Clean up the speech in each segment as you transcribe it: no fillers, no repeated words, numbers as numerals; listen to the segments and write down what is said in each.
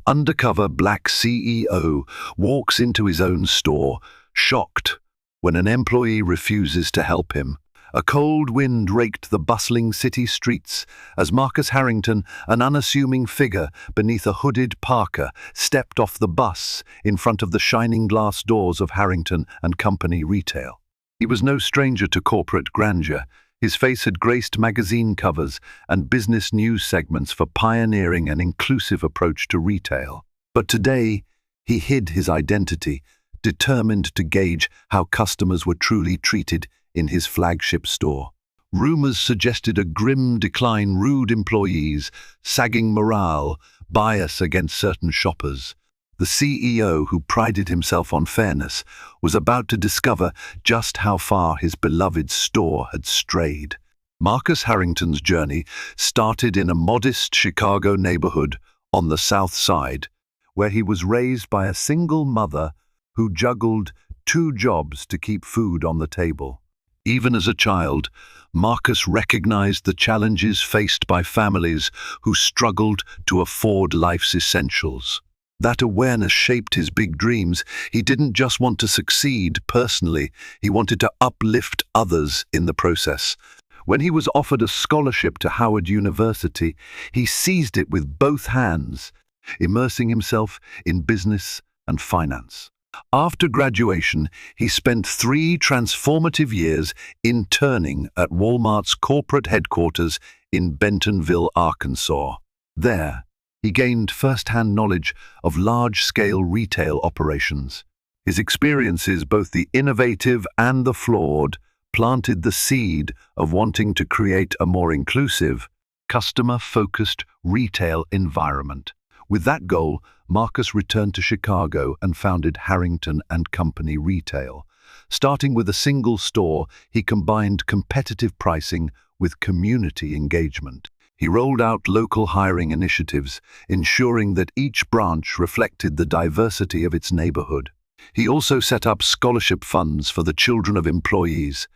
Undercover black CEO walks into his own store, shocked when an employee refuses to help him. A cold wind raked the bustling city streets as Marcus Harrington, an unassuming figure beneath a hooded parka, stepped off the bus in front of the shining glass doors of Harrington Co retail. He was no stranger to corporate grandeur. His face had graced magazine covers and business news segments for pioneering an inclusive approach to retail. But today, he hid his identity, determined to gauge how customers were truly treated in his flagship store. Rumors suggested a grim decline, rude employees, sagging morale, bias against certain shoppers. The CEO, who prided himself on fairness, was about to discover just how far his beloved store had strayed. Marcus Harrington's journey started in a modest Chicago neighborhood on the South Side, where he was raised by a single mother who juggled 2 jobs to keep food on the table. Even as a child, Marcus recognized the challenges faced by families who struggled to afford life's essentials. That awareness shaped his big dreams. He didn't just want to succeed personally, he wanted to uplift others in the process. When he was offered a scholarship to Howard University, he seized it with both hands, immersing himself in business and finance. After graduation, he spent 3 transformative years interning at Walmart's corporate headquarters in Bentonville, Arkansas. There, he gained first-hand knowledge of large-scale retail operations. His experiences, both the innovative and the flawed, planted the seed of wanting to create a more inclusive, customer-focused retail environment. With that goal, Marcus returned to Chicago and founded Harrington Co Retail. Starting with a single store, he combined competitive pricing with community engagement. He rolled out local hiring initiatives, ensuring that each branch reflected the diversity of its neighborhood. He also set up scholarship funds for the children of employees,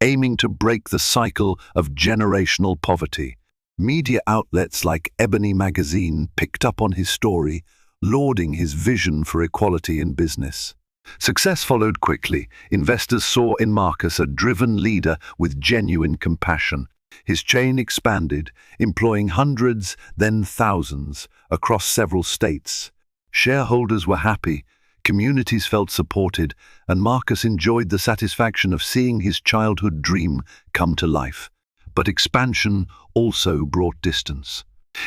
aiming to break the cycle of generational poverty. Media outlets like Ebony magazine picked up on his story, lauding his vision for equality in business. Success followed quickly. Investors saw in Marcus a driven leader with genuine compassion. His chain expanded, employing hundreds, then thousands, across several states. Shareholders were happy, communities felt supported, and Marcus enjoyed the satisfaction of seeing his childhood dream come to life. But expansion also brought distance.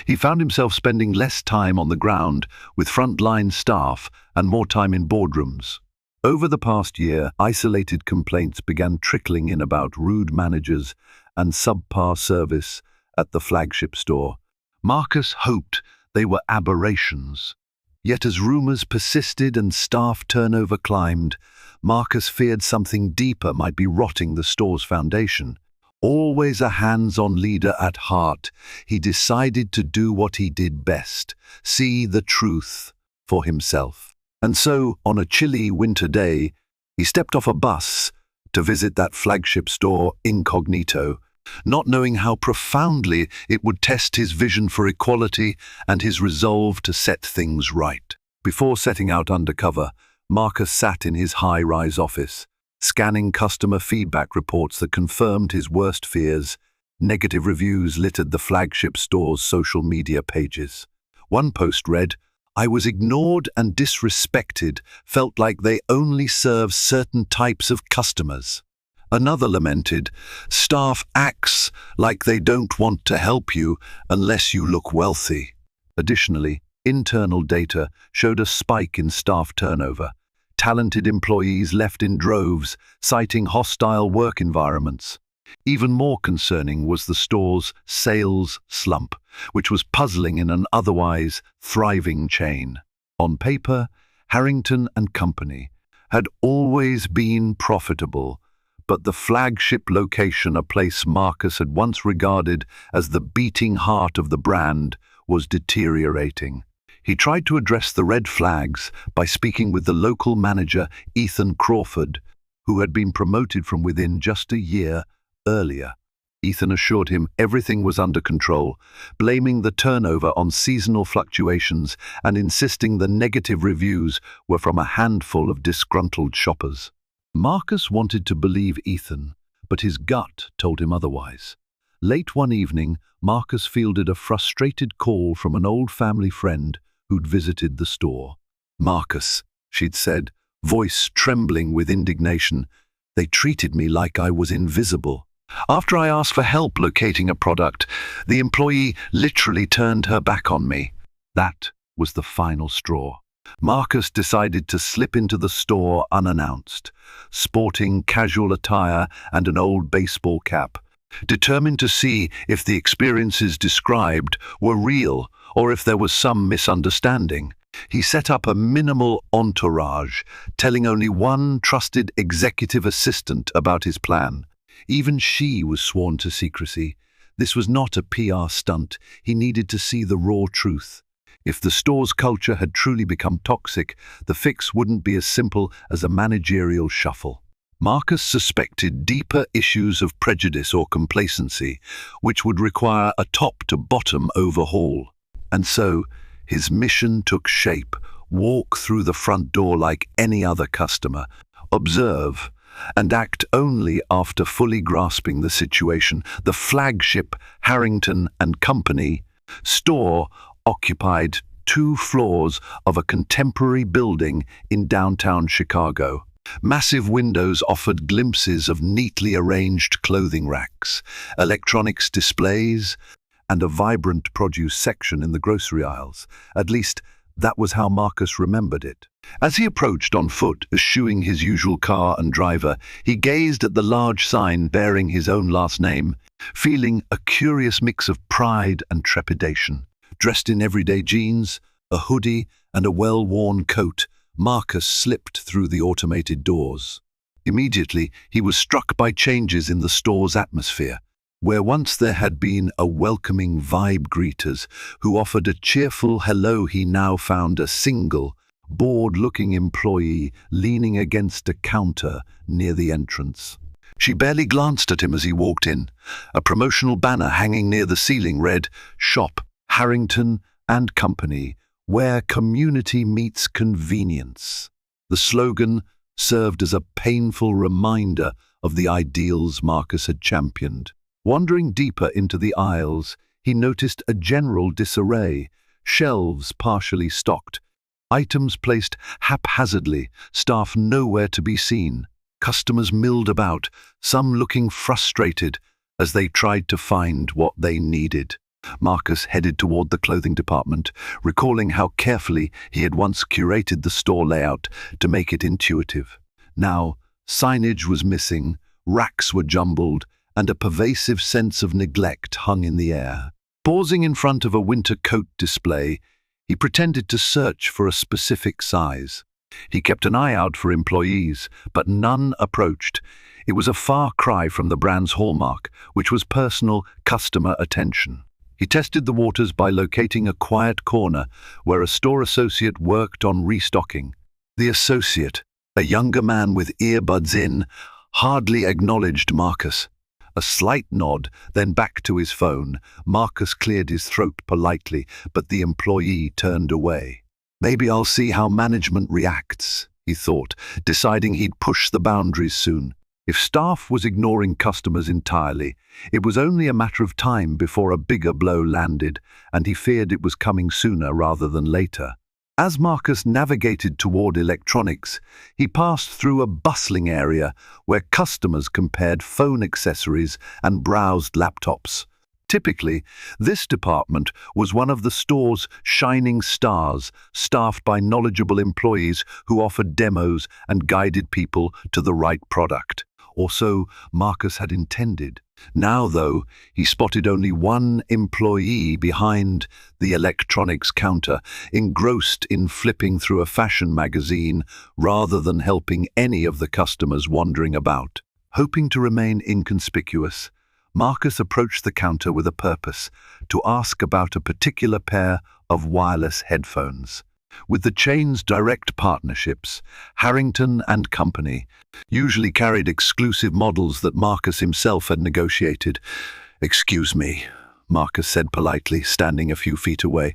He found himself spending less time on the ground with frontline staff and more time in boardrooms. Over the past year, isolated complaints began trickling in about rude managers and subpar service at the flagship store. Marcus hoped they were aberrations. Yet as rumors persisted and staff turnover climbed, Marcus feared something deeper might be rotting the store's foundation. Always a hands-on leader at heart, he decided to do what he did best, see the truth for himself. And so, on a chilly winter day, he stepped off a bus to visit that flagship store incognito, not knowing how profoundly it would test his vision for equality and his resolve to set things right. Before setting out undercover, Marcus sat in his high-rise office, scanning customer feedback reports that confirmed his worst fears. Negative reviews littered the flagship store's social media pages. One post read, "I was ignored and disrespected, felt like they only serve certain types of customers." Another lamented, "Staff acts like they don't want to help you unless you look wealthy." Additionally, internal data showed a spike in staff turnover. Talented employees left in droves, citing hostile work environments. Even more concerning was the store's sales slump, which was puzzling in an otherwise thriving chain. On paper, Harrington Co had always been profitable, but the flagship location, a place Marcus had once regarded as the beating heart of the brand, was deteriorating. He tried to address the red flags by speaking with the local manager, Ethan Crawford, who had been promoted from within just a year earlier. Ethan assured him everything was under control, blaming the turnover on seasonal fluctuations and insisting the negative reviews were from a handful of disgruntled shoppers. Marcus wanted to believe Ethan, but his gut told him otherwise. Late one evening, Marcus fielded a frustrated call from an old family friend who'd visited the store. "Marcus," she'd said, voice trembling with indignation, "they treated me like I was invisible. After I asked for help locating a product, the employee literally turned her back on me." That was the final straw. Marcus decided to slip into the store unannounced, sporting casual attire and an old baseball cap, determined to see if the experiences described were real or if there was some misunderstanding. He set up a minimal entourage, telling only one trusted executive assistant about his plan. Even she was sworn to secrecy. This was not a PR stunt. He needed to see the raw truth. If the store's culture had truly become toxic, the fix wouldn't be as simple as a managerial shuffle. Marcus suspected deeper issues of prejudice or complacency, which would require a top-to-bottom overhaul. And so, his mission took shape: walk through the front door like any other customer, observe, and act only after fully grasping the situation. The flagship Harrington Co store occupied 2 floors of a contemporary building in downtown Chicago. Massive windows offered glimpses of neatly arranged clothing racks, electronics displays, and a vibrant produce section in the grocery aisles. At least, that was how Marcus remembered it. As he approached on foot, eschewing his usual car and driver, he gazed at the large sign bearing his own last name, feeling a curious mix of pride and trepidation. Dressed in everyday jeans, a hoodie, and a well-worn coat, Marcus slipped through the automated doors. Immediately, he was struck by changes in the store's atmosphere. Where once there had been a welcoming vibe greeters who offered a cheerful hello, he now found a single, bored-looking employee leaning against a counter near the entrance. She barely glanced at him as he walked in. A promotional banner hanging near the ceiling read, "Shop Harrington Co, where community meets convenience." The slogan served as a painful reminder of the ideals Marcus had championed. Wandering deeper into the aisles, he noticed a general disarray, shelves partially stocked, items placed haphazardly, staff nowhere to be seen. Customers milled about, some looking frustrated as they tried to find what they needed. Marcus headed toward the clothing department, recalling how carefully he had once curated the store layout to make it intuitive. Now, signage was missing, racks were jumbled, and a pervasive sense of neglect hung in the air. Pausing in front of a winter coat display, he pretended to search for a specific size. He kept an eye out for employees, but none approached. It was a far cry from the brand's hallmark, which was personal customer attention. He tested the waters by locating a quiet corner where a store associate worked on restocking. The associate, a younger man with earbuds in, hardly acknowledged Marcus. A slight nod, then back to his phone. Marcus cleared his throat politely, but the employee turned away. "Maybe I'll see how management reacts," he thought, deciding he'd push the boundaries soon. If staff was ignoring customers entirely, it was only a matter of time before a bigger blow landed, and he feared it was coming sooner rather than later. As Marcus navigated toward electronics, he passed through a bustling area where customers compared phone accessories and browsed laptops. Typically, this department was one of the store's shining stars, staffed by knowledgeable employees who offered demos and guided people to the right product. Or so Marcus had intended. Now, though, he spotted only one employee behind the electronics counter, engrossed in flipping through a fashion magazine rather than helping any of the customers wandering about. Hoping to remain inconspicuous, Marcus approached the counter with a purpose: to ask about a particular pair of wireless headphones. With the chain's direct partnerships, Harrington and Company usually carried exclusive models that Marcus himself had negotiated. "Excuse me," Marcus said politely, standing a few feet away.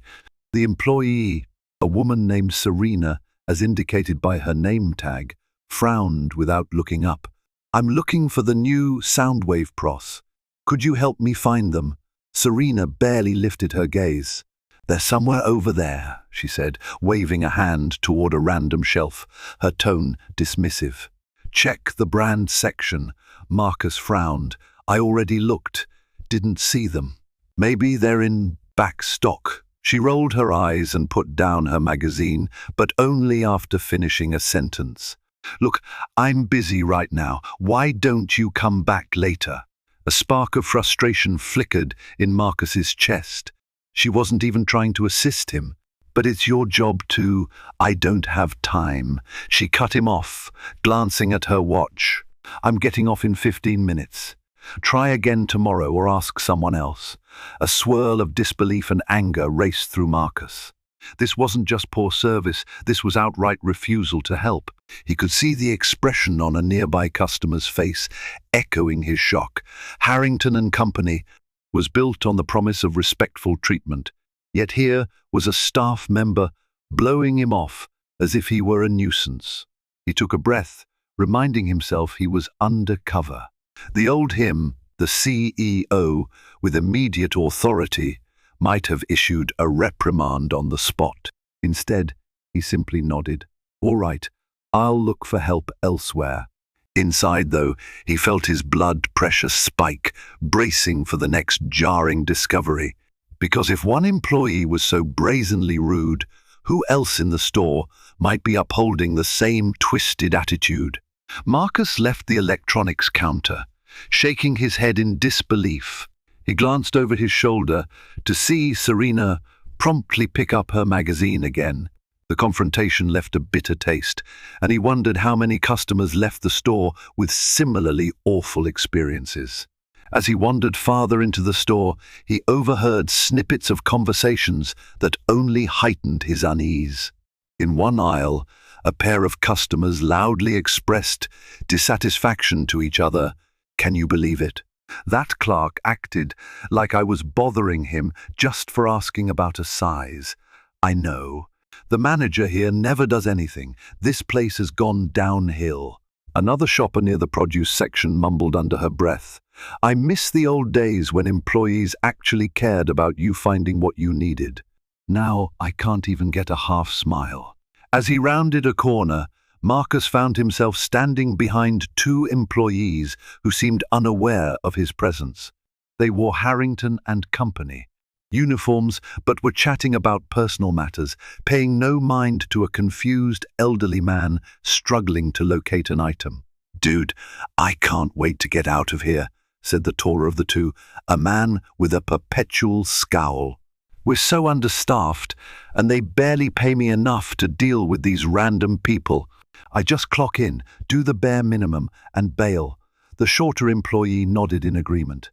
The employee, a woman named Serena, as indicated by her name tag, frowned without looking up. "I'm looking for the new Soundwave Pros. Could you help me find them?" Serena barely lifted her gaze. "They're somewhere over there," she said, waving a hand toward a random shelf, her tone dismissive. "Check the brand section." Marcus frowned. "I already looked. Didn't see them. Maybe they're in back stock." She rolled her eyes and put down her magazine, but only after finishing a sentence. "Look, I'm busy right now. Why don't you come back later?" A spark of frustration flickered in Marcus's chest. She wasn't even trying to assist him. "But it's your job to—" "I don't have time." She cut him off, glancing at her watch. "I'm getting off in 15 minutes. Try again tomorrow or ask someone else." A swirl of disbelief and anger raced through Marcus. This wasn't just poor service, this was outright refusal to help. He could see the expression on a nearby customer's face, echoing his shock. Harrington and Company was built on the promise of respectful treatment, yet here was a staff member blowing him off as if he were a nuisance. He took a breath, reminding himself he was undercover. The old him, the CEO, with immediate authority, might have issued a reprimand on the spot. Instead, he simply nodded. "All right, I'll look for help elsewhere." Inside, though, he felt his blood pressure spike, bracing for the next jarring discovery. Because if one employee was so brazenly rude, who else in the store might be upholding the same twisted attitude? Marcus left the electronics counter, shaking his head in disbelief. He glanced over his shoulder to see Serena promptly pick up her magazine again. The confrontation left a bitter taste, and he wondered how many customers left the store with similarly awful experiences. As he wandered farther into the store, he overheard snippets of conversations that only heightened his unease. In one aisle, a pair of customers loudly expressed dissatisfaction to each other. "Can you believe it? That clerk acted like I was bothering him just for asking about a size. I know. The manager here never does anything. This place has gone downhill." Another shopper near the produce section mumbled under her breath, "I miss the old days when employees actually cared about you finding what you needed. Now I can't even get a half smile." As he rounded a corner, Marcus found himself standing behind two employees who seemed unaware of his presence. They wore Harrington and Company uniforms, but were chatting about personal matters, paying no mind to a confused elderly man struggling to locate an item. "Dude, I can't wait to get out of here," said the taller of the two, a man with a perpetual scowl. "We're so understaffed, and they barely pay me enough to deal with these random people. I just clock in, do the bare minimum, and bail." The shorter employee nodded in agreement.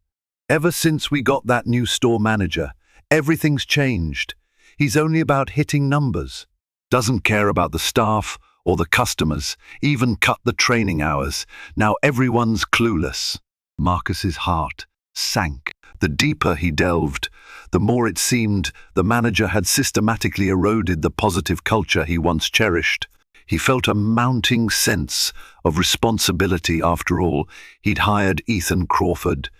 "Ever since we got that new store manager, everything's changed. He's only about hitting numbers. Doesn't care about the staff or the customers, even cut the training hours. Now everyone's clueless." Marcus's heart sank. The deeper he delved, the more it seemed the manager had systematically eroded the positive culture he once cherished. He felt a mounting sense of responsibility. After all, he'd hired Ethan Crawford,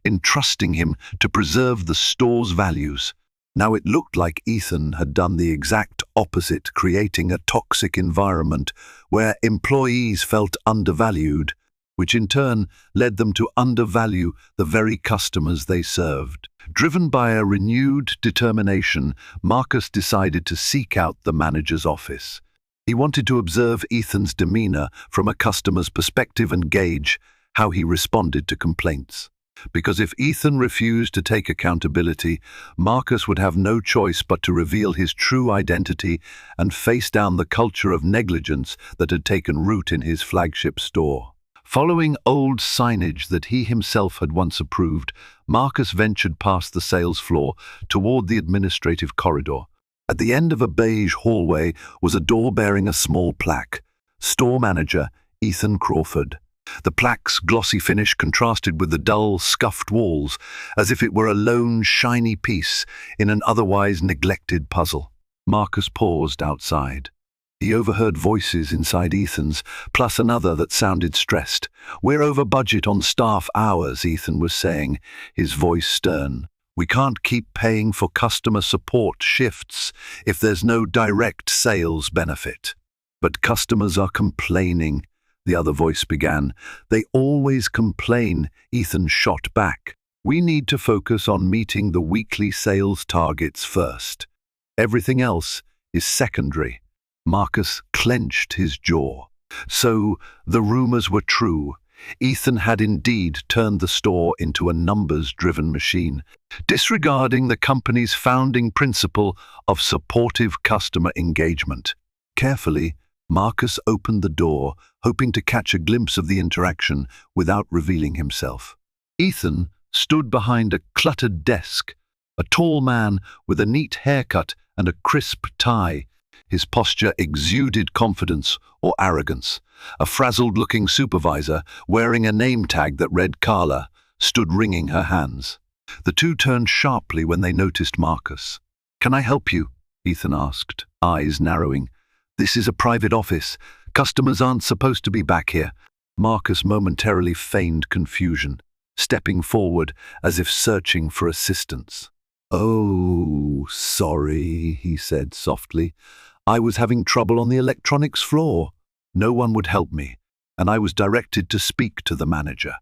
entrusting him to preserve the store's values. Now it looked like Ethan had done the exact opposite, creating a toxic environment where employees felt undervalued, which in turn led them to undervalue the very customers they served. Driven by a renewed determination, Marcus decided to seek out the manager's office. He wanted to observe Ethan's demeanor from a customer's perspective and gauge how he responded to complaints. Because if Ethan refused to take accountability, Marcus would have no choice but to reveal his true identity and face down the culture of negligence that had taken root in his flagship store. Following old signage that he himself had once approved, Marcus ventured past the sales floor toward the administrative corridor. At the end of a beige hallway was a door bearing a small plaque. Store Manager, Ethan Crawford. The plaque's glossy finish contrasted with the dull, scuffed walls, as if it were a lone, shiny piece in an otherwise neglected puzzle. Marcus paused outside. He overheard voices inside Ethan's, plus another that sounded stressed. "We're over budget on staff hours," Ethan was saying, his voice stern. "We can't keep paying for customer support shifts if there's no direct sales benefit." "But customers are complaining," the other voice began. "They always complain," Ethan shot back. "We need to focus on meeting the weekly sales targets first. Everything else is secondary." Marcus clenched his jaw. So the rumors were true. Ethan had indeed turned the store into a numbers-driven machine, disregarding the company's founding principle of supportive customer engagement. Carefully, Marcus opened the door, hoping to catch a glimpse of the interaction without revealing himself. Ethan stood behind a cluttered desk, a tall man with a neat haircut and a crisp tie. His posture exuded confidence or arrogance. A frazzled-looking supervisor, wearing a name tag that read Carla, stood wringing her hands. The two turned sharply when they noticed Marcus. "Can I help you?" Ethan asked, eyes narrowing. "This is a private office. Customers aren't supposed to be back here." Marcus momentarily feigned confusion, stepping forward as if searching for assistance. "Oh, sorry," he said softly. "I was having trouble on the electronics floor. No one would help me, and I was directed to speak to the manager."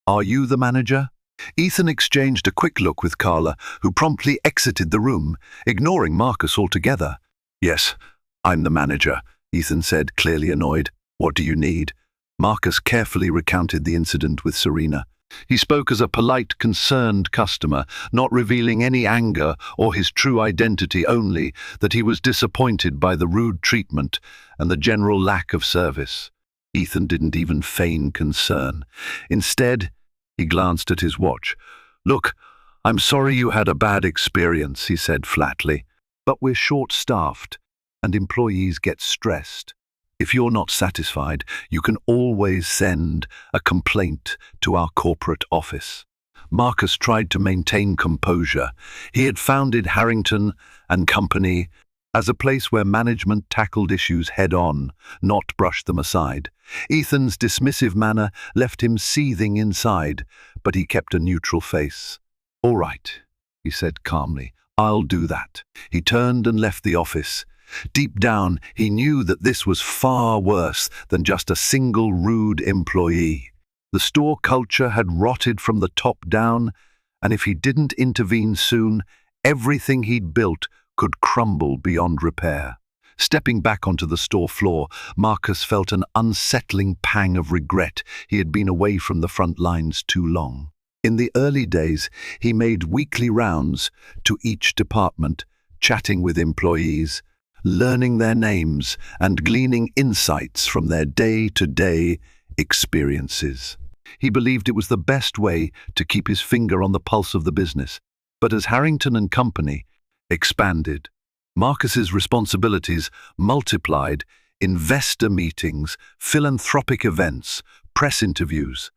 "Are you the manager?" Ethan exchanged a quick look with Carla, who promptly exited the room, ignoring Marcus altogether. "Yes, I'm the manager," Ethan said, clearly annoyed. "What do you need?" Marcus carefully recounted the incident with Serena. He spoke as a polite, concerned customer, not revealing any anger or his true identity, only that he was disappointed by the rude treatment and the general lack of service. Ethan didn't even feign concern. Instead, he glanced at his watch. "Look, I'm sorry you had a bad experience," he said flatly, "but we're short-staffed, and employees get stressed. If you're not satisfied, you can always send a complaint to our corporate office." Marcus tried to maintain composure. He had founded Harrington Co as a place where management tackled issues head-on, not brushed them aside. Ethan's dismissive manner left him seething inside, but he kept a neutral face. "All right," he said calmly, "I'll do that." He turned and left the office. Deep down, he knew that this was far worse than just a single rude employee. The store culture had rotted from the top down, and if he didn't intervene soon, everything he'd built could crumble beyond repair. Stepping back onto the store floor, Marcus felt an unsettling pang of regret. He had been away from the front lines too long. In the early days, he made weekly rounds to each department, chatting with employees, learning their names and gleaning insights from their day-to-day experiences. He believed it was the best way to keep his finger on the pulse of the business. But as Harrington Company expanded, Marcus's responsibilities multiplied: investor meetings, philanthropic events, press interviews.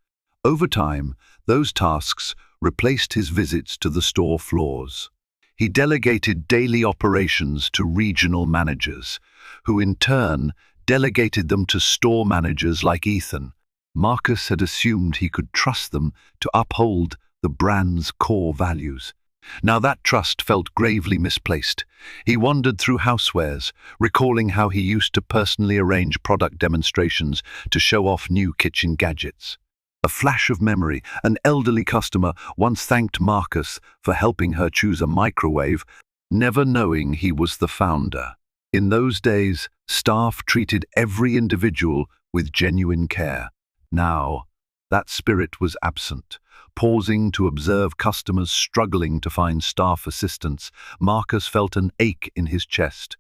Over time, those tasks replaced his visits to the store floors. He delegated daily operations to regional managers, who in turn delegated them to store managers like Ethan. Marcus had assumed he could trust them to uphold the brand's core values. Now that trust felt gravely misplaced. He wandered through housewares, recalling how he used to personally arrange product demonstrations to show off new kitchen gadgets. A flash of memory: an elderly customer once thanked Marcus for helping her choose a microwave, never knowing he was the founder. In those days, staff treated every individual with genuine care. Now, that spirit was absent. Pausing to observe customers struggling to find staff assistance, Marcus felt an ache in his chest.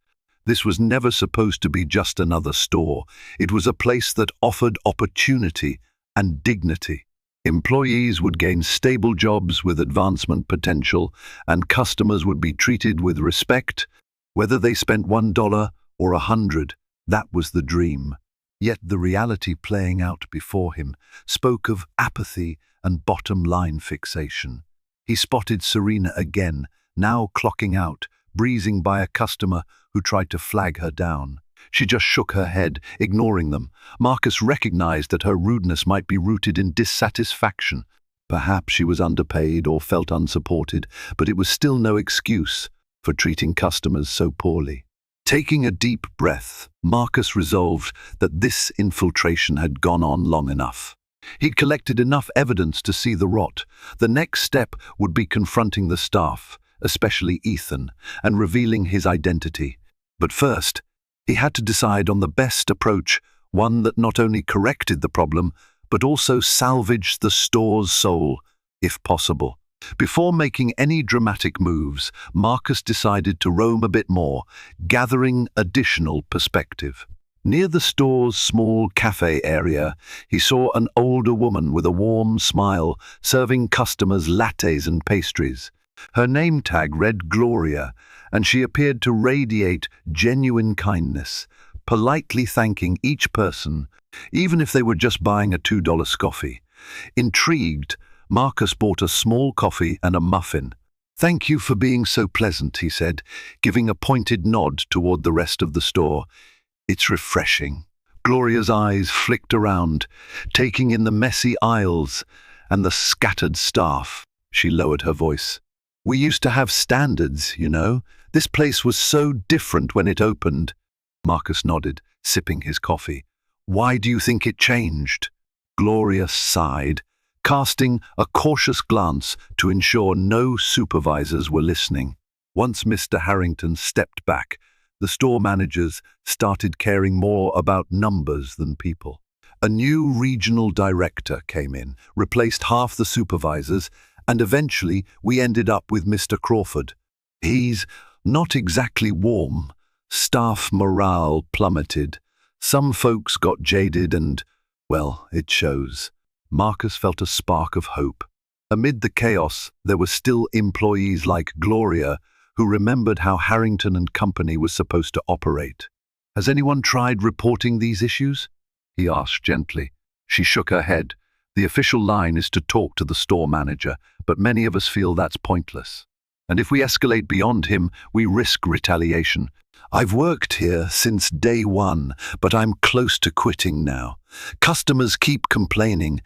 This was never supposed to be just another store. It was a place that offered opportunity and dignity. Employees would gain stable jobs with advancement potential, and customers would be treated with respect Whether they spent $1 or 100, that was the dream. Yet the reality playing out before him spoke of apathy and bottom-line fixation. He spotted Serena again, now clocking out, breezing by a customer who tried to flag her down. She just shook her head, ignoring them. Marcus recognized that her rudeness might be rooted in dissatisfaction. Perhaps she was underpaid or felt unsupported, but it was still no excuse for treating customers so poorly. Taking a deep breath, Marcus resolved that this infiltration had gone on long enough. He'd collected enough evidence to see the rot. The next step would be confronting the staff, especially Ethan, and revealing his identity. But first, he had to decide on the best approach, one that not only corrected the problem, but also salvaged the store's soul, if possible. Before making any dramatic moves, Marcus decided to roam a bit more, gathering additional perspective. Near the store's small cafe area, he saw an older woman with a warm smile serving customers lattes and pastries. Her name tag read Gloria, and she appeared to radiate genuine kindness, politely thanking each person, even if they were just buying a $2 scoffy. Intrigued, Marcus bought a small coffee and a muffin. "Thank you for being so pleasant," he said, giving a pointed nod toward the rest of the store. "It's refreshing." Gloria's eyes flicked around, taking in the messy aisles and the scattered staff. She lowered her voice. "We used to have standards, you know. This place was so different when it opened." Marcus nodded, sipping his coffee. "Why do you think it changed?" Gloria sighed, casting a cautious glance to ensure no supervisors were listening. Once Mr. Harrington stepped back, the store managers started caring more about numbers than people. A new regional director came in, replaced half the supervisors, and eventually we ended up with Mr. Crawford. He's not exactly warm. Staff morale plummeted. Some folks got jaded and, well, it shows. Marcus felt a spark of hope. Amid the chaos, there were still employees like Gloria who remembered how Harrington and Company was supposed to operate. "Has anyone tried reporting these issues?" he asked gently. She shook her head. "The official line is to talk to the store manager, but many of us feel that's pointless. And if we escalate beyond him, we risk retaliation. I've worked here since day one, but I'm close to quitting now. Customers keep complaining,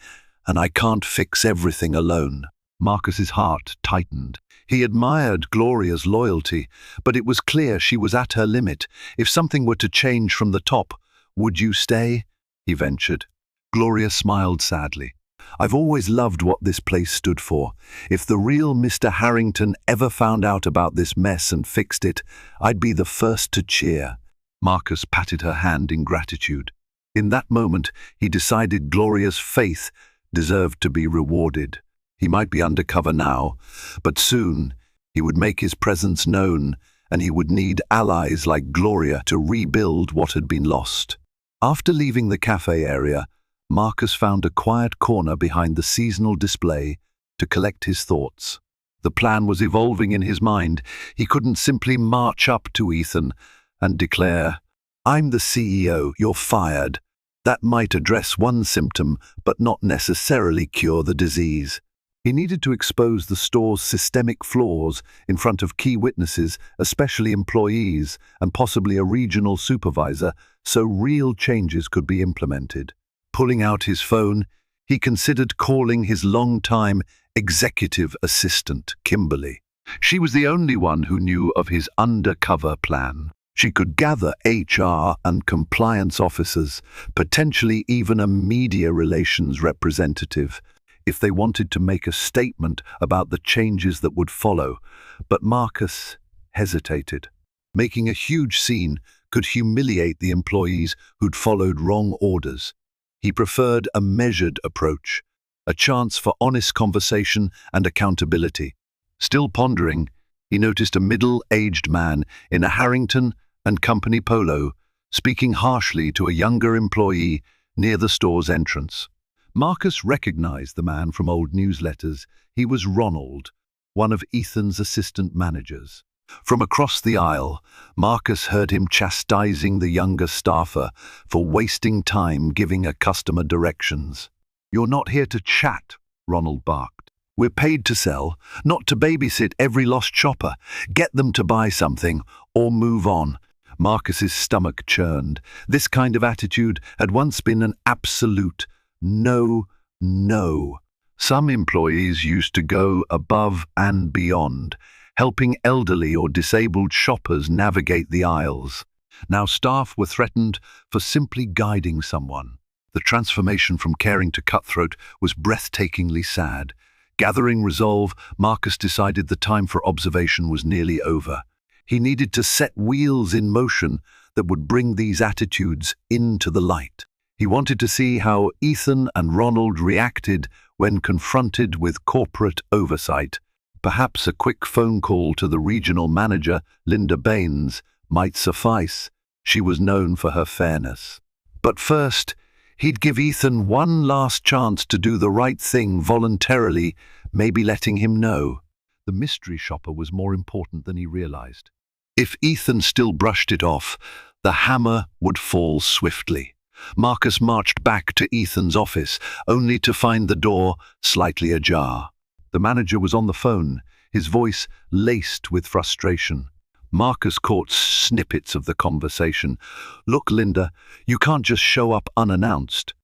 and I can't fix everything alone." Marcus's heart tightened. He admired Gloria's loyalty, but it was clear she was at her limit. "If something were to change from the top, would you stay?" he ventured. Gloria smiled sadly. "I've always loved what this place stood for. If the real Mr. Harrington ever found out about this mess and fixed it, I'd be the first to cheer." Marcus patted her hand in gratitude. In that moment, he decided Gloria's faith deserved to be rewarded. He might be undercover now, but soon he would make his presence known, and he would need allies like Gloria to rebuild what had been lost. After leaving the cafe area, Marcus found a quiet corner behind the seasonal display to collect his thoughts. The plan was evolving in his mind. He couldn't simply march up to Ethan and declare, "I'm the CEO, you're fired." That might address one symptom, but not necessarily cure the disease. He needed to expose the store's systemic flaws in front of key witnesses, especially employees and possibly a regional supervisor, so real changes could be implemented. Pulling out his phone, he considered calling his long-time executive assistant, Kimberly. She was the only one who knew of his undercover plan. She could gather HR and compliance officers, potentially even a media relations representative, if they wanted to make a statement about the changes that would follow. But Marcus hesitated. Making a huge scene could humiliate the employees who'd followed wrong orders. He preferred a measured approach, a chance for honest conversation and accountability. Still pondering, he noticed a middle-aged man in a Harrington and Company polo, speaking harshly to a younger employee near the store's entrance. Marcus recognized the man from old newsletters. He was Ronald, one of Ethan's assistant managers. From across the aisle, Marcus heard him chastising the younger staffer for wasting time giving a customer directions. "You're not here to chat," Ronald barked. "We're paid to sell, not to babysit every lost shopper. Get them to buy something or move on." Marcus's stomach churned. This kind of attitude had once been an absolute no, no. Some employees used to go above and beyond, helping elderly or disabled shoppers navigate the aisles. Now staff were threatened for simply guiding someone. The transformation from caring to cutthroat was breathtakingly sad. Gathering resolve, Marcus decided the time for observation was nearly over. He needed to set wheels in motion that would bring these attitudes into the light. He wanted to see how Ethan and Ronald reacted when confronted with corporate oversight. Perhaps a quick phone call to the regional manager, Linda Baines, might suffice. She was known for her fairness. But first, he'd give Ethan one last chance to do the right thing voluntarily, maybe letting him know. The mystery shopper was more important than he realized. If Ethan still brushed it off, the hammer would fall swiftly. Marcus marched back to Ethan's office, only to find the door slightly ajar. The manager was on the phone, his voice laced with frustration. Marcus caught snippets of the conversation. "Look, Linda, you can't just show up unannounced.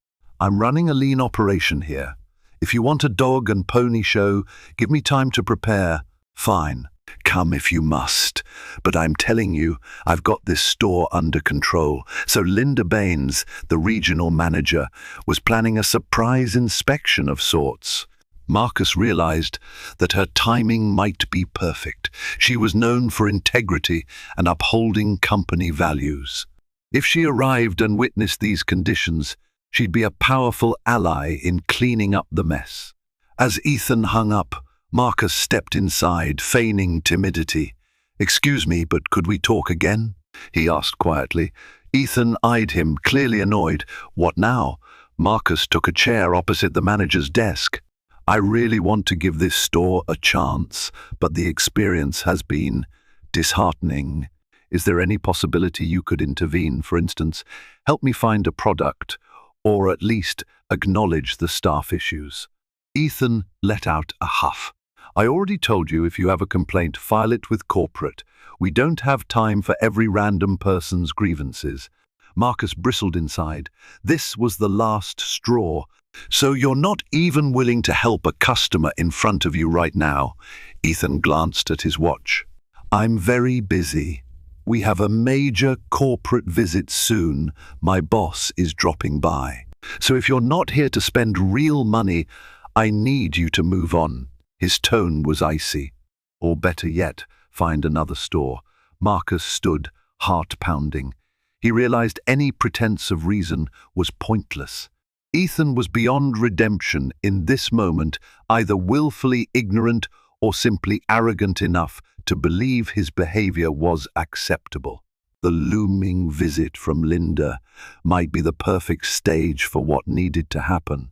I'm running a lean operation here. If you want a dog and pony show, give me time to prepare. Fine. Come if you must. But I'm telling you, I've got this store under control." So Linda Baines, the regional manager, was planning a surprise inspection of sorts. Marcus realized that her timing might be perfect. She was known for integrity and upholding company values. If she arrived and witnessed these conditions, she'd be a powerful ally in cleaning up the mess. As Ethan hung up, Marcus stepped inside, feigning timidity. "Excuse me, but could we talk again?" he asked quietly. Ethan eyed him, clearly annoyed. "What now?" Marcus took a chair opposite the manager's desk. "I really want to give this store a chance, but the experience has been disheartening. Is there any possibility you could intervene? For instance, help me find a product, or at least acknowledge the staff issues?" Ethan let out a huff. "I already told you, if you have a complaint, file it with corporate. We don't have time for every random person's grievances." Marcus bristled inside. This was the last straw. "So you're not even willing to help a customer in front of you right now?" Ethan glanced at his watch. "I'm very busy. We have a major corporate visit soon. My boss is dropping by. So if you're not here to spend real money, I need you to move on." His tone was icy. "Or better yet, find another store." Marcus stood, heart pounding. He realized any pretense of reason was pointless. Ethan was beyond redemption in this moment, either willfully ignorant or simply arrogant enough to believe his behavior was acceptable. The looming visit from Linda might be the perfect stage for what needed to happen.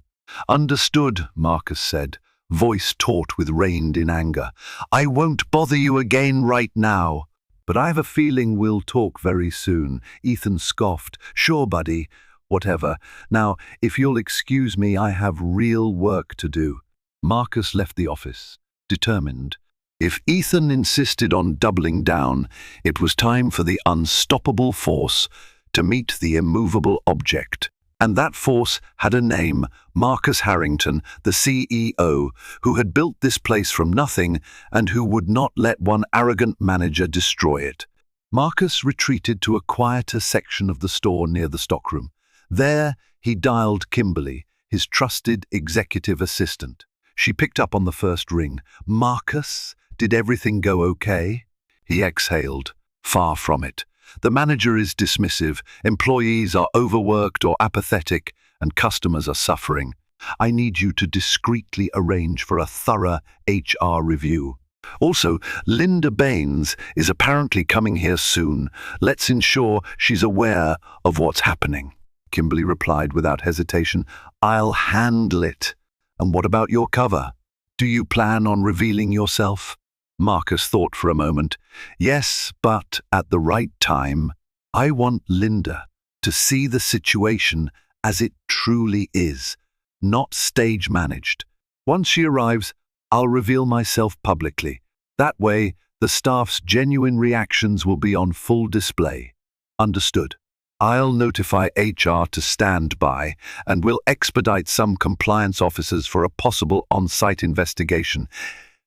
"Understood," Marcus said, voice taut with reined in anger. "I won't bother you again right now. But I have a feeling we'll talk very soon." Ethan scoffed. "Sure, buddy. Whatever. Now, if you'll excuse me, I have real work to do." Marcus left the office, determined. If Ethan insisted on doubling down, it was time for the unstoppable force to meet the immovable object. And that force had a name, Marcus Harrington, the CEO, who had built this place from nothing and who would not let one arrogant manager destroy it. Marcus retreated to a quieter section of the store near the stockroom. There, he dialed Kimberly, his trusted executive assistant. She picked up on the first ring. "Marcus, did everything go okay?" He exhaled. "Far from it. The manager is dismissive, employees are overworked or apathetic, and customers are suffering. I need you to discreetly arrange for a thorough HR review. Also, Linda Baines is apparently coming here soon. Let's ensure she's aware of what's happening." Kimberly replied without hesitation. "I'll handle it. And what about your cover? Do you plan on revealing yourself?" Marcus thought for a moment. Yes, but at the right time, I want Linda to see the situation as it truly is, not stage-managed. Once she arrives, I'll reveal myself publicly. That way, the staff's genuine reactions will be on full display. Understood. I'll notify HR to stand by, and we'll expedite some compliance officers for a possible on-site investigation.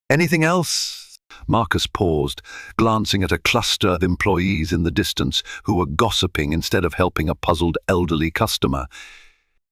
Anything else? Marcus paused, glancing at a cluster of employees in the distance who were gossiping instead of helping a puzzled elderly customer.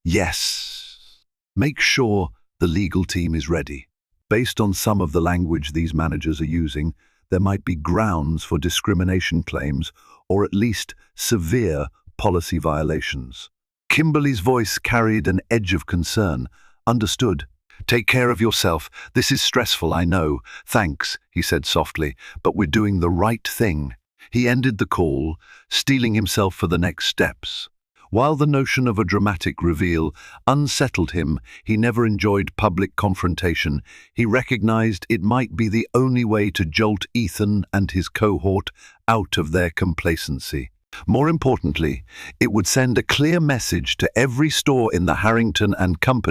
Yes. Make sure the legal team is ready. Based on some of the language these managers are using, there might be grounds for discrimination claims, or at least severe policy violations. Kimberly's voice carried an edge of concern. Understood. Take care of yourself. This is stressful, I know. Thanks, he said softly, but we're doing the right thing. He ended the call, steeling himself for the next steps. While the notion of a dramatic reveal unsettled him, he never enjoyed public confrontation. He recognized it might be the only way to jolt Ethan and his cohort out of their complacency. More importantly, it would send a clear message to every store in the Harrington Co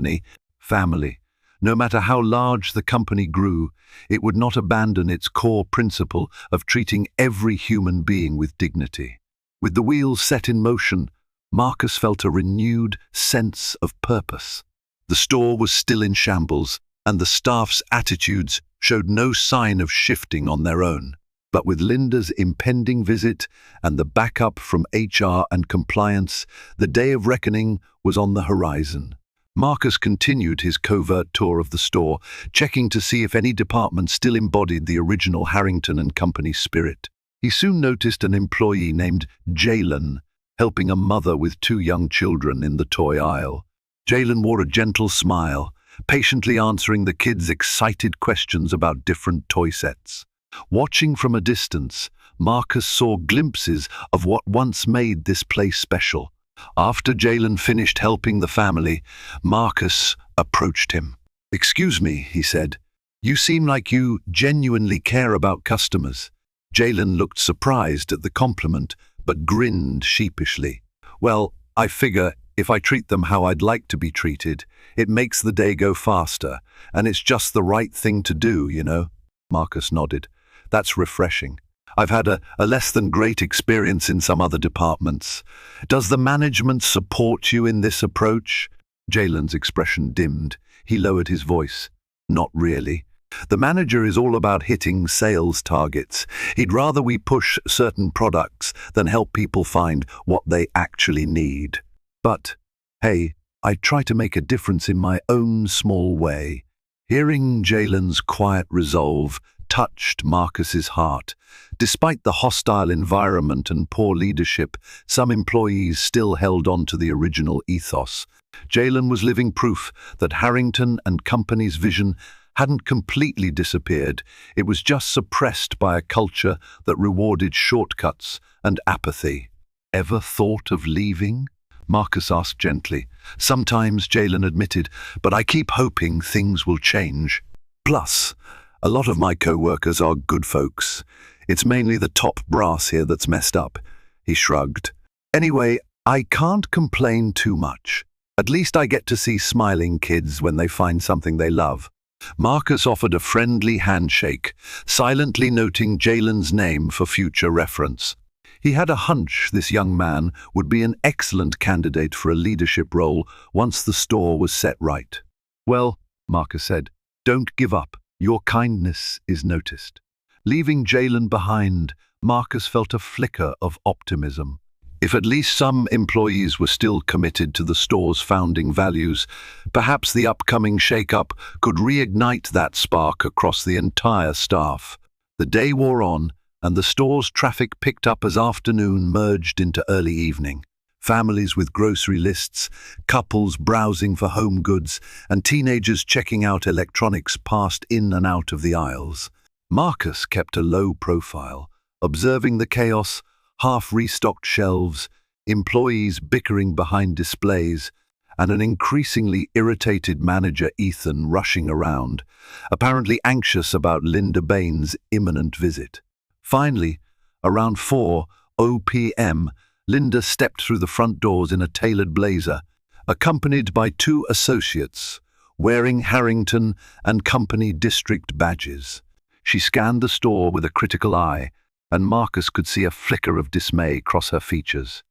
family. No matter how large the company grew, it would not abandon its core principle of treating every human being with dignity. With the wheels set in motion, Marcus felt a renewed sense of purpose. The store was still in shambles, and the staff's attitudes showed no sign of shifting on their own. But with Linda's impending visit and the backup from HR and compliance, the day of reckoning was on the horizon. Marcus continued his covert tour of the store, checking to see if any department still embodied the original Harrington Co spirit. He soon noticed an employee named Jalen helping a mother with 2 young children in the toy aisle. Jalen wore a gentle smile, patiently answering the kids' excited questions about different toy sets. Watching from a distance, Marcus saw glimpses of what once made this place special. After Jalen finished helping the family, Marcus approached him. "Excuse me," he said. "You seem like you genuinely care about customers." Jalen looked surprised at the compliment, but grinned sheepishly. "Well, I figure if I treat them how I'd like to be treated, it makes the day go faster, and it's just the right thing to do, you know." Marcus nodded. "That's refreshing. I've had a less than great experience in some other departments. Does the management support you in this approach?" Jalen's expression dimmed. He lowered his voice. "Not really. The manager is all about hitting sales targets. He'd rather we push certain products than help people find what they actually need. But, hey, I try to make a difference in my own small way." Hearing Jalen's quiet resolve touched Marcus's heart. Despite the hostile environment and poor leadership, some employees still held on to the original ethos. Jalen was living proof that Harrington Company's vision hadn't completely disappeared. It was just suppressed by a culture that rewarded shortcuts and apathy. "Ever thought of leaving?" Marcus asked gently. "Sometimes," Jalen admitted, "but I keep hoping things will change. Plus, a lot of my co-workers are good folks. It's mainly the top brass here that's messed up." He shrugged. "Anyway, I can't complain too much. At least I get to see smiling kids when they find something they love." Marcus offered a friendly handshake, silently noting Jalen's name for future reference. He had a hunch this young man would be an excellent candidate for a leadership role once the store was set right. "Well," Marcus said, "don't give up. Your kindness is noticed." Leaving Jalen behind, Marcus felt a flicker of optimism. If at least some employees were still committed to the store's founding values, perhaps the upcoming shake-up could reignite that spark across the entire staff. The day wore on, and the store's traffic picked up as afternoon merged into early evening. Families with grocery lists, couples browsing for home goods, and teenagers checking out electronics passed in and out of the aisles. Marcus kept a low profile, observing the chaos, half-restocked shelves, employees bickering behind displays, and an increasingly irritated manager Ethan rushing around, apparently anxious about Linda Bain's imminent visit. Finally, around 4:00 p.m., Linda stepped through the front doors in a tailored blazer, accompanied by two associates, wearing Harrington and Company district badges. She scanned the store with a critical eye, and Marcus could see a flicker of dismay cross her features.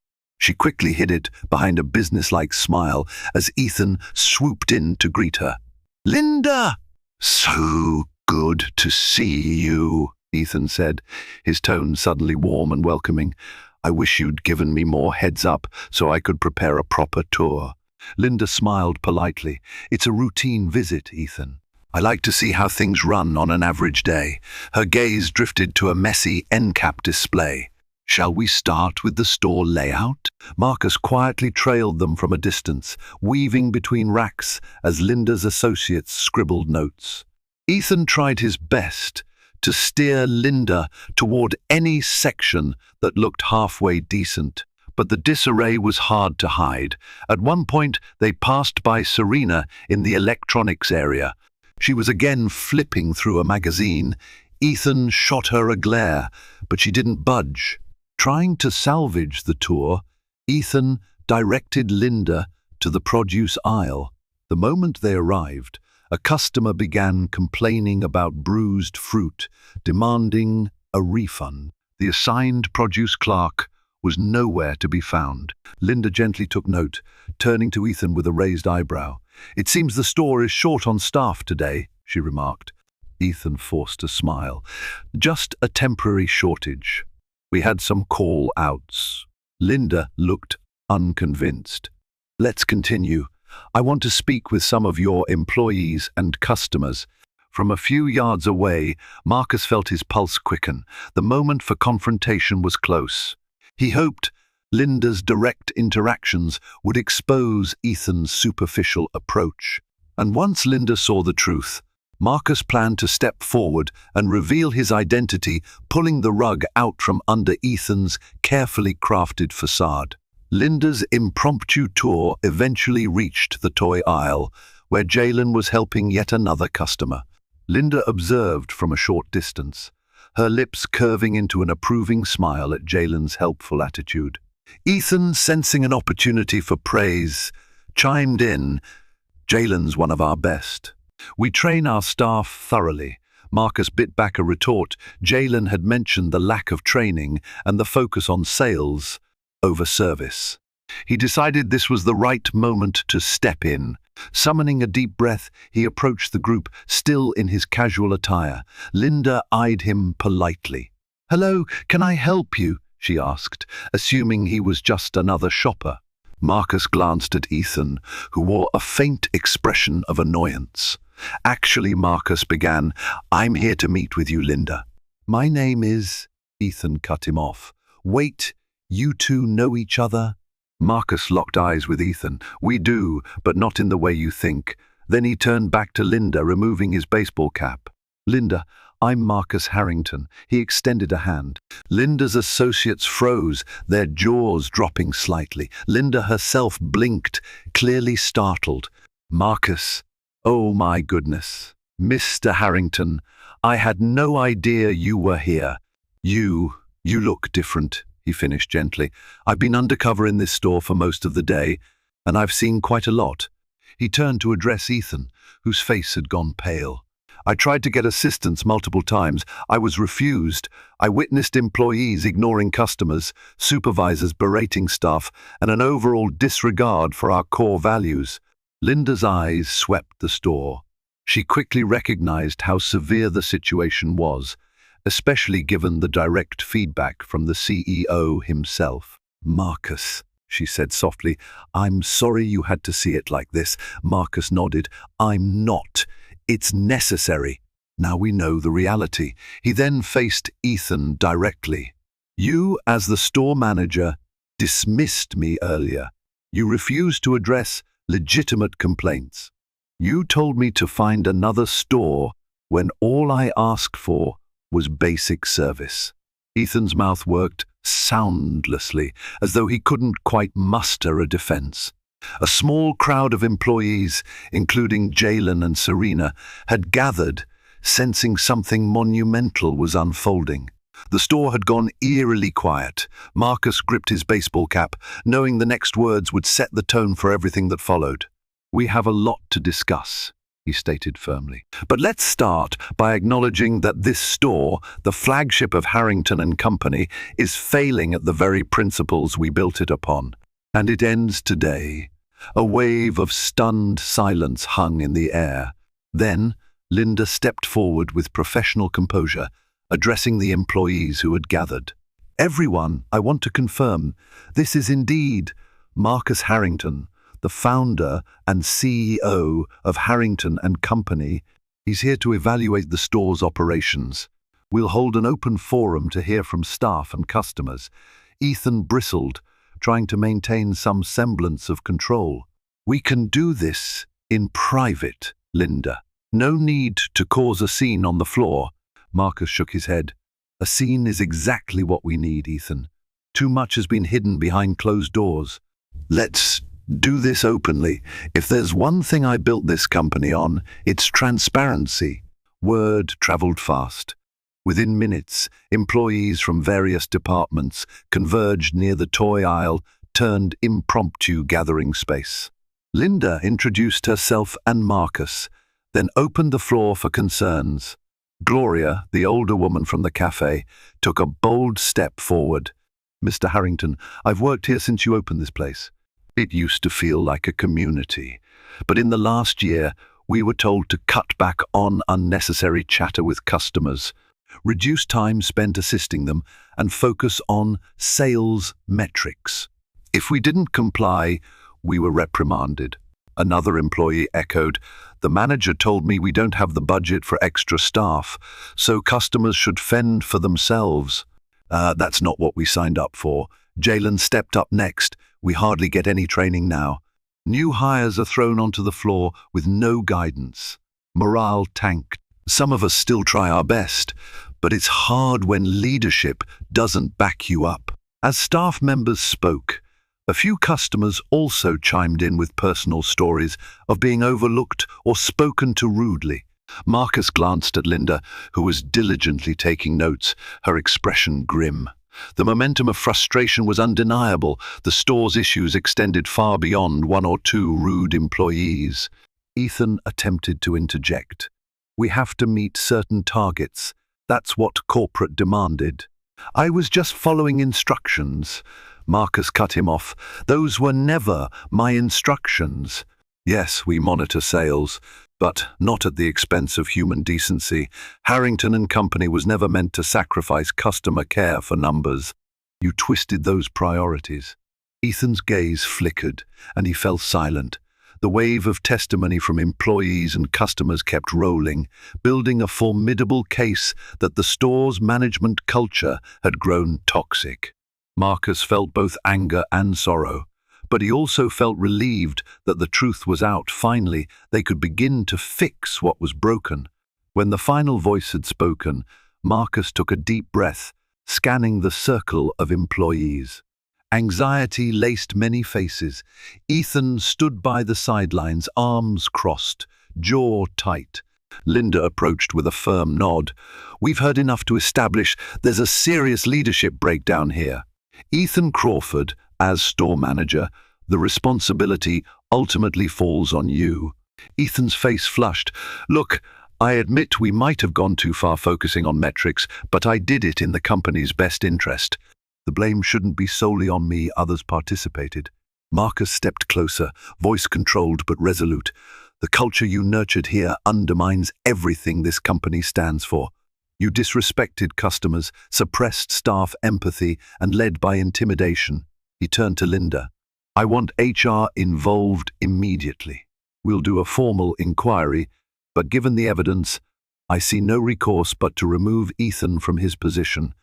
She quickly hid it behind a businesslike smile as Ethan swooped in to greet her. "Linda! So good to see you," Ethan said, his tone suddenly warm and welcoming. "I wish you'd given me more heads up so I could prepare a proper tour." Linda smiled politely. "It's a routine visit, Ethan. I like to see how things run on an average day." Her gaze drifted to a messy end-cap display. "Shall we start with the store layout?" Marcus quietly trailed them from a distance, weaving between racks as Linda's associates scribbled notes. Ethan tried his best to steer Linda toward any section that looked halfway decent, but the disarray was hard to hide. At one point, they passed by Serena in the electronics area. She was again flipping through a magazine. Ethan shot her a glare, but she didn't budge. Trying to salvage the tour, Ethan directed Linda to the produce aisle. The moment they arrived, a customer began complaining about bruised fruit, demanding a refund. The assigned produce clerk was nowhere to be found. Linda gently took note, turning to Ethan with a raised eyebrow. "It seems the store is short on staff today," she remarked. Ethan forced a smile. "Just a temporary shortage. We had some call-outs." Linda looked unconvinced. "Let's continue. I want to speak with some of your employees and customers." From a few yards away, Marcus felt his pulse quicken. The moment for confrontation was close. He hoped Linda's direct interactions would expose Ethan's superficial approach. And once Linda saw the truth, Marcus planned to step forward and reveal his identity, pulling the rug out from under Ethan's carefully crafted facade. Linda's impromptu tour eventually reached the toy aisle, where Jalen was helping yet another customer. Linda observed from a short distance, her lips curving into an approving smile at Jalen's helpful attitude. Ethan, sensing an opportunity for praise, chimed in, "Jalen's one of our best. We train our staff thoroughly." Marcus bit back a retort. Jalen had mentioned the lack of training and the focus on sales over service. He decided this was the right moment to step in. Summoning a deep breath, he approached the group, still in his casual attire. Linda eyed him politely. "Hello, can I help you?" she asked, assuming he was just another shopper. Marcus glanced at Ethan, who wore a faint expression of annoyance. "Actually," Marcus began, "I'm here to meet with you, Linda." "My name is—" Ethan cut him off. "Wait, you two know each other?" Marcus locked eyes with Ethan. "We do, but not in the way you think." Then he turned back to Linda, removing his baseball cap. "Linda, I'm Marcus Harrington." He extended a hand. Linda's associates froze, their jaws dropping slightly. Linda herself blinked, clearly startled. "Marcus, oh my goodness. Mr. Harrington, I had no idea you were here. You look different," he finished gently. "I've been undercover in this store for most of the day, and I've seen quite a lot." He turned to address Ethan, whose face had gone pale. "I tried to get assistance multiple times. I was refused. I witnessed employees ignoring customers, supervisors berating staff, and an overall disregard for our core values." Linda's eyes swept the store. She quickly recognized how severe the situation was, especially given the direct feedback from the CEO himself. "Marcus," she said softly, "I'm sorry you had to see it like this." Marcus nodded. "I'm not. It's necessary. Now we know the reality." He then faced Ethan directly. "You, as the store manager, dismissed me earlier. You refused to address legitimate complaints. You told me to find another store when all I asked for was basic service." Ethan's mouth worked soundlessly, as though he couldn't quite muster a defense. A small crowd of employees, including Jalen and Serena, had gathered, sensing something monumental was unfolding. The store had gone eerily quiet. Marcus gripped his baseball cap, knowing the next words would set the tone for everything that followed. "We have a lot to discuss," he stated firmly. "But let's start by acknowledging that this store, the flagship of Harrington Company, is failing at the very principles we built it upon. And it ends today." A wave of stunned silence hung in the air. Then, Linda stepped forward with professional composure, addressing the employees who had gathered. "Everyone, I want to confirm, this is indeed Marcus Harrington, the founder and CEO of Harrington Company. He's here to evaluate the store's operations. We'll hold an open forum to hear from staff and customers." Ethan bristled, trying to maintain some semblance of control. "We can do this in private, Linda. No need to cause a scene on the floor." Marcus shook his head. "A scene is exactly what we need, Ethan. Too much has been hidden behind closed doors. Let's do this openly. If there's one thing I built this company on, it's transparency." Word traveled fast. Within minutes, employees from various departments converged near the toy aisle, turned impromptu gathering space. Linda introduced herself and Marcus, then opened the floor for concerns. Gloria, the older woman from the cafe, took a bold step forward. "Mr. Harrington, I've worked here since you opened this place. It used to feel like a community. But in the last year, we were told to cut back on unnecessary chatter with customers, reduce time spent assisting them, and focus on sales metrics. If we didn't comply, we were reprimanded." Another employee echoed, "The manager told me we don't have the budget for extra staff, so customers should fend for themselves." That's not what we signed up for." Jalen stepped up next. "We hardly get any training now. New hires are thrown onto the floor with no guidance. Morale tanked. Some of us still try our best, but it's hard when leadership doesn't back you up." As staff members spoke, a few customers also chimed in with personal stories of being overlooked or spoken to rudely. Marcus glanced at Linda, who was diligently taking notes, her expression grim. The momentum of frustration was undeniable. The store's issues extended far beyond one or two rude employees. Ethan attempted to interject. "We have to meet certain targets. That's what corporate demanded." "I was just following instructions." Marcus cut him off. "Those were never my instructions." "Yes, we monitor sales, but not at the expense of human decency. Harrington Company was never meant to sacrifice customer care for numbers. You twisted those priorities." Ethan's gaze flickered, and he fell silent. The wave of testimony from employees and customers kept rolling, building a formidable case that the store's management culture had grown toxic. Marcus felt both anger and sorrow, but he also felt relieved that the truth was out. Finally, they could begin to fix what was broken. When the final voice had spoken, Marcus took a deep breath, scanning the circle of employees. Anxiety laced many faces. Ethan stood by the sidelines, arms crossed, jaw tight. Linda approached with a firm nod. "We've heard enough to establish there's a serious leadership breakdown here. Ethan Crawford, as store manager, the responsibility ultimately falls on you." Ethan's face flushed. "Look, I admit we might have gone too far focusing on metrics, but I did it in the company's best interest. The blame shouldn't be solely on me, others participated." Marcus stepped closer, voice controlled but resolute. "The culture you nurtured here undermines everything this company stands for. You disrespected customers, suppressed staff empathy, and led by intimidation." He turned to Linda. "I want HR involved immediately. We'll do a formal inquiry, but given the evidence, I see no recourse but to remove Ethan from his position,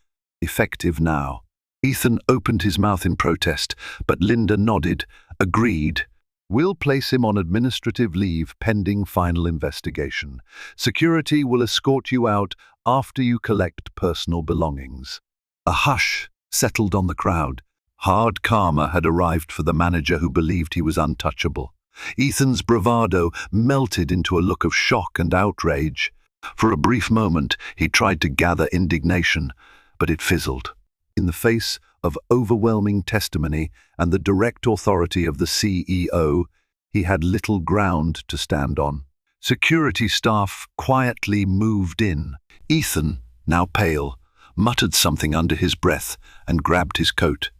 effective now." Ethan opened his mouth in protest, but Linda nodded, agreed. "We'll place him on administrative leave pending final investigation. Security will escort you out after you collect personal belongings." A hush settled on the crowd. Hard karma had arrived for the manager who believed he was untouchable. Ethan's bravado melted into a look of shock and outrage. For a brief moment, he tried to gather indignation, but it fizzled. In the face of overwhelming testimony and the direct authority of the CEO, he had little ground to stand on. Security staff quietly moved in. Ethan, now pale, muttered something under his breath and grabbed his coat.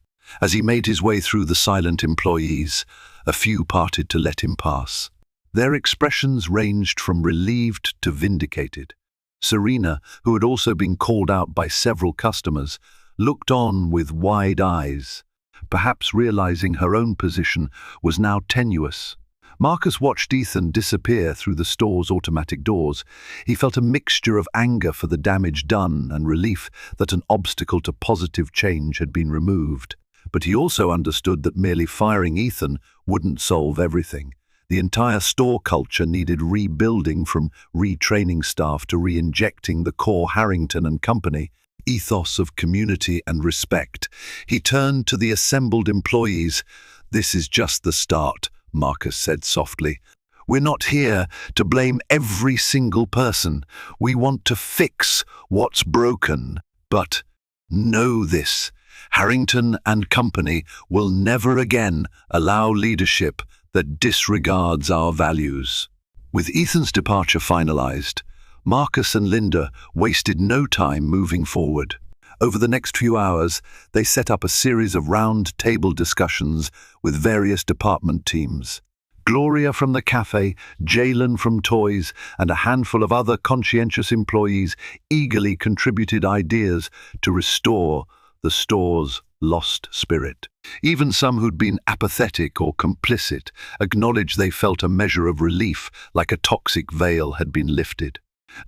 As he made his way through the silent employees, a few parted to let him pass. Their expressions ranged from relieved to vindicated. Serena, who had also been called out by several customers, looked on with wide eyes, perhaps realizing her own position was now tenuous. Marcus watched Ethan disappear through the store's automatic doors. He felt a mixture of anger for the damage done and relief that an obstacle to positive change had been removed. But he also understood that merely firing Ethan wouldn't solve everything. The entire store culture needed rebuilding, from retraining staff to re-injecting the core Harrington Company ethos of community and respect. He turned to the assembled employees. "This is just the start," Marcus said softly. "We're not here to blame every single person. We want to fix what's broken. But know this, Harrington Company will never again allow leadership that disregards our values." With Ethan's departure finalized, Marcus and Linda wasted no time moving forward. Over the next few hours, they set up a series of round-table discussions with various department teams. Gloria from the cafe, Jalen from toys, and a handful of other conscientious employees eagerly contributed ideas to restore the store's lost spirit. Even some who'd been apathetic or complicit acknowledged they felt a measure of relief, like a toxic veil had been lifted.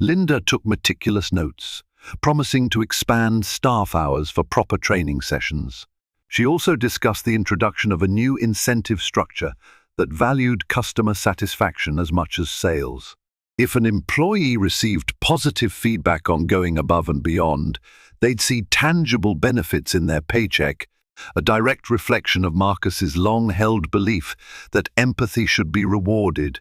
Linda took meticulous notes, promising to expand staff hours for proper training sessions. She also discussed the introduction of a new incentive structure that valued customer satisfaction as much as sales. If an employee received positive feedback on going above and beyond, they'd see tangible benefits in their paycheck, a direct reflection of Marcus's long-held belief that empathy should be rewarded,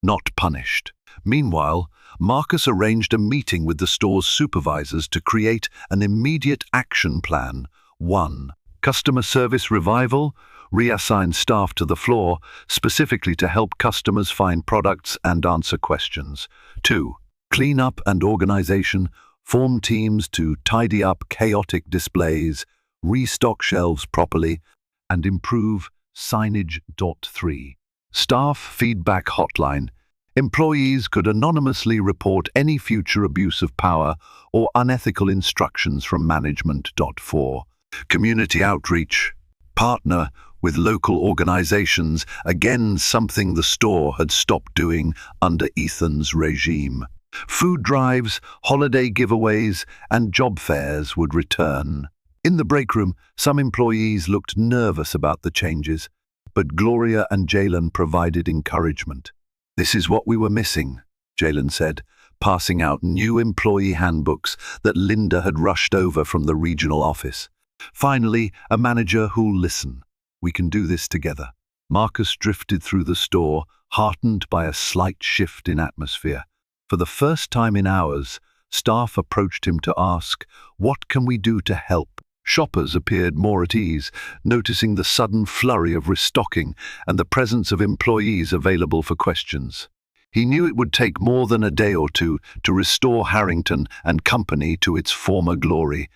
not punished. Meanwhile, Marcus arranged a meeting with the store's supervisors to create an immediate action plan. 1. Customer service revival. Reassign staff to the floor, specifically to help customers find products and answer questions. 2. Cleanup and organization. Form teams to tidy up chaotic displays, restock shelves properly, and improve signage. 3. Staff feedback hotline. Employees could anonymously report any future abuse of power or unethical instructions from management. 4. Community outreach. Partner with local organizations, again something the store had stopped doing under Ethan's regime. Food drives, holiday giveaways, and job fairs would return. In the break room, some employees looked nervous about the changes, but Gloria and Jalen provided encouragement. "This is what we were missing," Jalen said, passing out new employee handbooks that Linda had rushed over from the regional office. "Finally, a manager who'll listen. We can do this together." Marcus drifted through the store, heartened by a slight shift in atmosphere. For the first time in hours, staff approached him to ask, "What can we do to help?" Shoppers appeared more at ease, noticing the sudden flurry of restocking and the presence of employees available for questions. He knew it would take more than a day or two to restore Harrington Company to its former glory,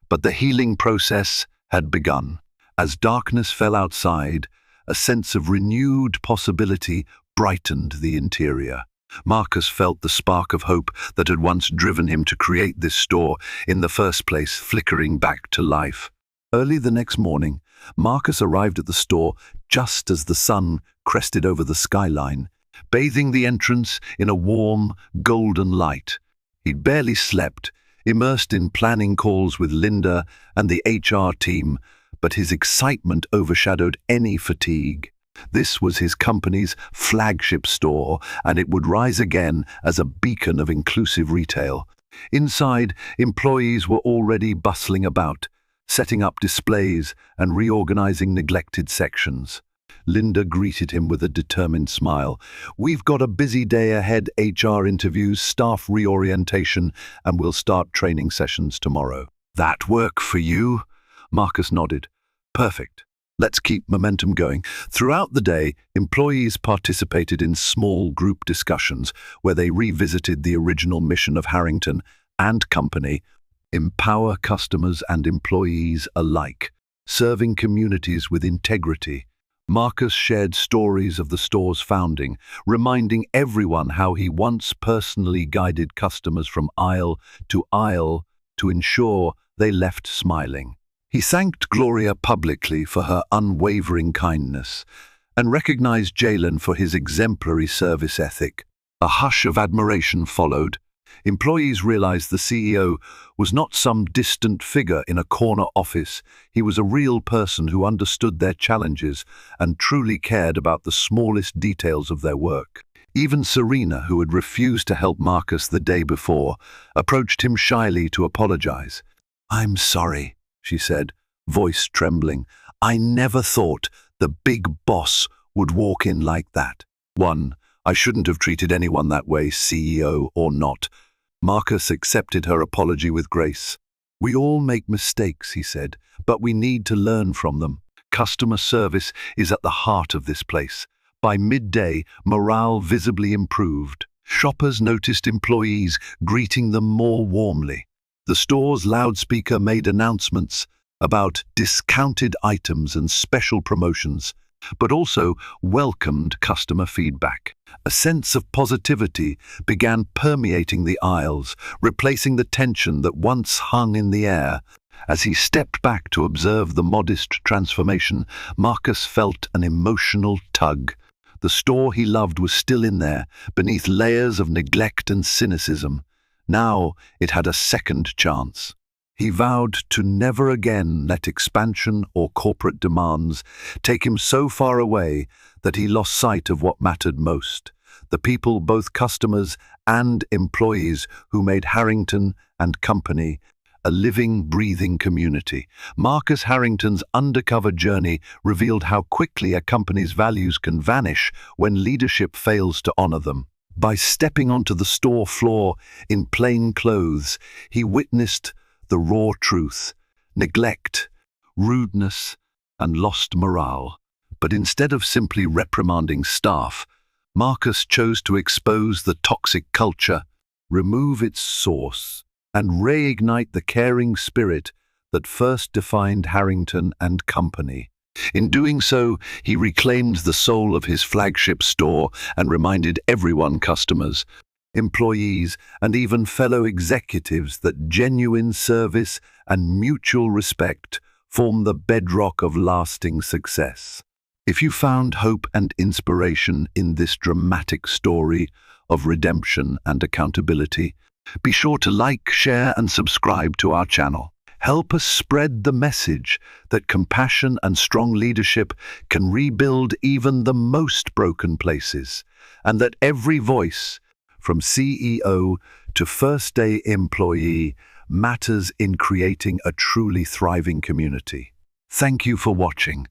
but the healing process had begun. As darkness fell outside, a sense of renewed possibility brightened the interior. Marcus felt the spark of hope that had once driven him to create this store in the first place flickering back to life. Early the next morning, Marcus arrived at the store just as the sun crested over the skyline, bathing the entrance in a warm, golden light. He'd barely slept, immersed in planning calls with Linda and the HR team, but his excitement overshadowed any fatigue. This was his company's flagship store, and it would rise again as a beacon of inclusive retail. Inside, employees were already bustling about, setting up displays and reorganizing neglected sections. Linda greeted him with a determined smile. "We've got a busy day ahead, HR interviews, staff reorientation, and we'll start training sessions tomorrow." "That work for you?" Marcus nodded. "Perfect. Let's keep momentum going." Throughout the day, employees participated in small group discussions where they revisited the original mission of Harrington and Company: empower customers and employees alike, serving communities with integrity. Marcus shared stories of the store's founding, reminding everyone how he once personally guided customers from aisle to ensure they left smiling. He thanked Gloria publicly for her unwavering kindness and recognized Jalen for his exemplary service ethic. A hush of admiration followed. Employees realized the CEO was not some distant figure in a corner office. He was a real person who understood their challenges and truly cared about the smallest details of their work. Even Serena, who had refused to help Marcus the day before, approached him shyly to apologize. "I'm sorry," she said, voice trembling. "I never thought the big boss would walk in like that." I shouldn't have treated anyone that way, CEO or not." Marcus accepted her apology with grace. "We all make mistakes," he said, "but we need to learn from them. Customer service is at the heart of this place." By midday, morale visibly improved. Shoppers noticed employees greeting them more warmly. The store's loudspeaker made announcements about discounted items and special promotions, but also welcomed customer feedback. A sense of positivity began permeating the aisles, replacing the tension that once hung in the air. As he stepped back to observe the modest transformation, Marcus felt an emotional tug. The store he loved was still in there, beneath layers of neglect and cynicism. Now it had a second chance. He vowed to never again let expansion or corporate demands take him so far away that he lost sight of what mattered most: the people, both customers and employees, who made Harrington and Company a living, breathing community. Marcus Harrington's undercover journey revealed how quickly a company's values can vanish when leadership fails to honor them. By stepping onto the store floor in plain clothes, he witnessed the raw truth: neglect, rudeness, and lost morale. But instead of simply reprimanding staff, Marcus chose to expose the toxic culture, remove its source, and reignite the caring spirit that first defined Harrington and Company. In doing so, he reclaimed the soul of his flagship store and reminded everyone, customers, employees, and even fellow executives, that genuine service and mutual respect form the bedrock of lasting success. If you found hope and inspiration in this dramatic story of redemption and accountability, be sure to like, share, and subscribe to our channel. Help us spread the message that compassion and strong leadership can rebuild even the most broken places, and that every voice, from CEO to first-day employee, matters in creating a truly thriving community. Thank you for watching.